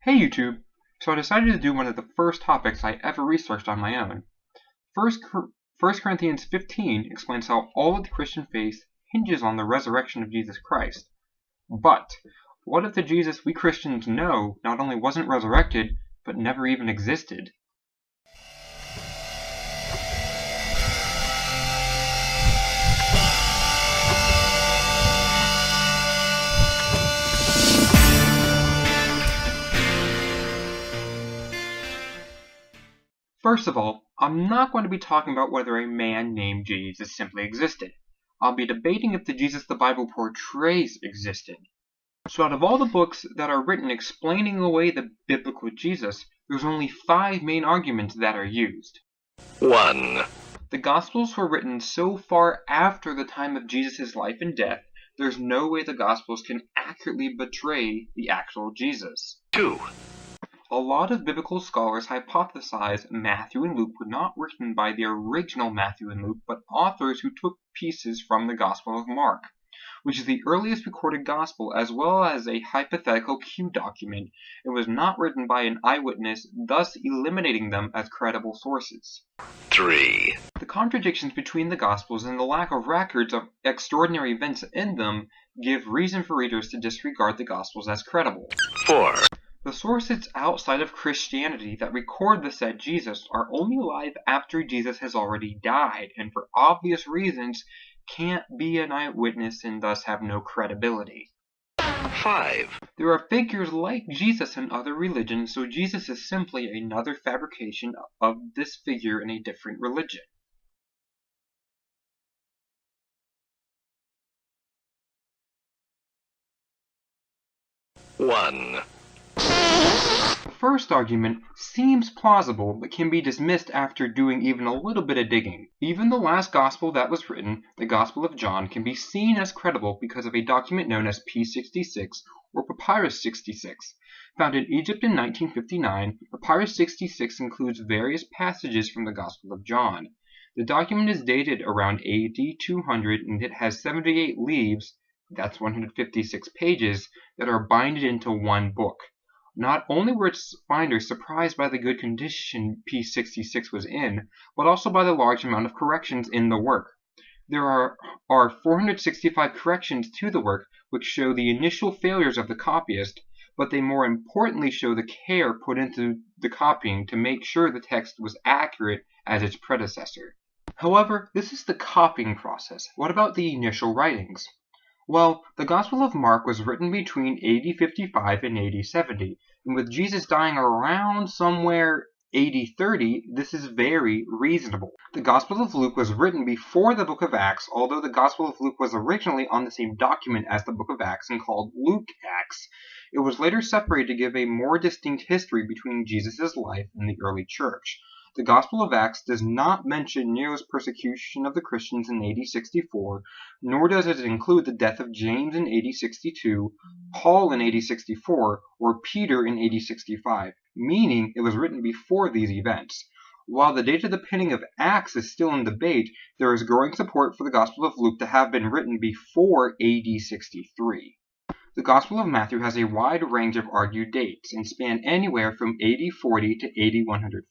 Hey YouTube! So I decided to do one of the first topics I ever researched on my own. First Corinthians 15 explains how all of the Christian faith hinges on the resurrection of Jesus Christ. But what if the Jesus we Christians know not only wasn't resurrected, but never even existed? First of all, I'm not going to be talking about whether a man named Jesus simply existed. I'll be debating if the Jesus the Bible portrays existed. So out of all the books that are written explaining away the biblical Jesus, there's only 5 main arguments that are used. 1. The Gospels were written so far after the time of Jesus' life and death, there's no way the Gospels can accurately portray the actual Jesus. 2. A lot of biblical scholars hypothesize Matthew and Luke were not written by the original Matthew and Luke, but authors who took pieces from the Gospel of Mark, which is the earliest recorded gospel as well as a hypothetical Q document. It was not written by an eyewitness, thus eliminating them as credible sources. 3. The contradictions between the Gospels and the lack of records of extraordinary events in them give reason for readers to disregard the Gospels as credible. 4. The sources outside of Christianity that record the said Jesus are only alive after Jesus has already died, and for obvious reasons can't be an eyewitness and thus have no credibility. 5. There are figures like Jesus in other religions, so Jesus is simply another fabrication of this figure in a different religion. One. The first argument seems plausible, but can be dismissed after doing even a little bit of digging. Even the last gospel that was written, the Gospel of John, can be seen as credible because of a document known as P66 or Papyrus 66. Found in Egypt in 1959, Papyrus 66 includes various passages from the Gospel of John. The document is dated around AD 200 and it has 78 leaves, that's 156 pages, that are binded into one book. Not only were its finders surprised by the good condition P66 was in, but also by the large amount of corrections in the work. There are 465 corrections to the work, which show the initial failures of the copyist, but they more importantly show the care put into the copying to make sure the text was accurate as its predecessor. However, this is the copying process. What about the initial writings? Well, the Gospel of Mark was written between AD 55 and AD 70, and with Jesus dying around somewhere AD 30, this is very reasonable. The Gospel of Luke was written before the Book of Acts, although the Gospel of Luke was originally on the same document as the Book of Acts and called Luke Acts. It was later separated to give a more distinct history between Jesus' life and the early church. The Gospel of Acts does not mention Nero's persecution of the Christians in AD 64, nor does it include the death of James in AD 62, Paul in AD 64, or Peter in AD 65, meaning it was written before these events. While the date of the penning of Acts is still in debate, there is growing support for the Gospel of Luke to have been written before AD 63. The Gospel of Matthew has a wide range of argued dates and span anywhere from AD 40 to AD 140.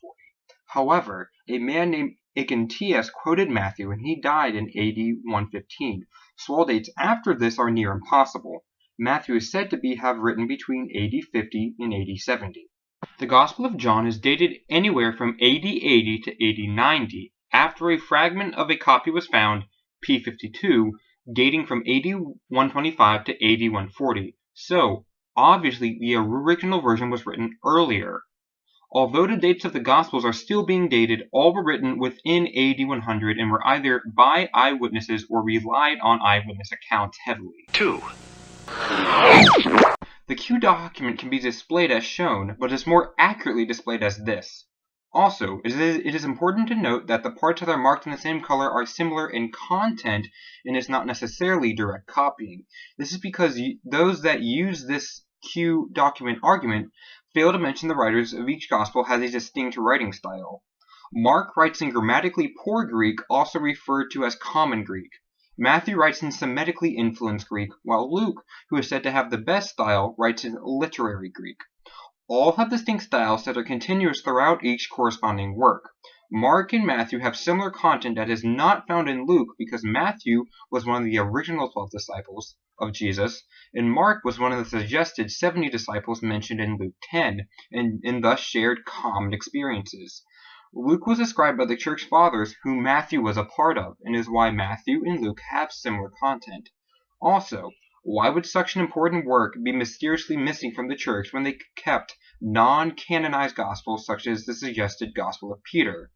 However, a man named Ignatius quoted Matthew and he died in AD 115, so all dates after this are near impossible. Matthew is said to have written between AD 50 and AD 70. The Gospel of John is dated anywhere from AD 80 to AD 90, after a fragment of a copy was found, P52, dating from AD 125 to AD 140, so obviously the original version was written earlier. Although the dates of the Gospels are still being dated, all were written within AD 100 and were either by eyewitnesses or relied on eyewitness accounts heavily. 2. The Q document can be displayed as shown, but is more accurately displayed as this. Also, it is important to note that the parts that are marked in the same color are similar in content and is not necessarily direct copying. This is because those that use this Q document argument fail to mention the writers of each gospel has a distinct writing style. Mark writes in grammatically poor Greek, also referred to as Common Greek. Matthew writes in Semitically influenced Greek, while Luke, who is said to have the best style, writes in literary Greek. All have distinct styles that are continuous throughout each corresponding work. Mark and Matthew have similar content that is not found in Luke because Matthew was one of the original 12 disciples of Jesus, and Mark was one of the suggested 70 disciples mentioned in Luke 10, and thus shared common experiences. Luke was ascribed by the Church Fathers, who Matthew was a part of, and is why Matthew and Luke have similar content. Also, why would such an important work be mysteriously missing from the Church when they kept non-canonized Gospels such as the suggested Gospel of Peter?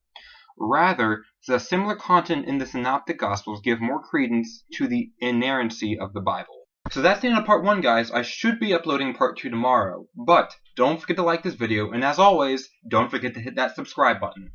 Rather, the similar content in the Synoptic Gospels give more credence to the inerrancy of the Bible. So that's the end of part 1, guys. I should be uploading part 2 tomorrow. But don't forget to like this video, and as always, don't forget to hit that subscribe button.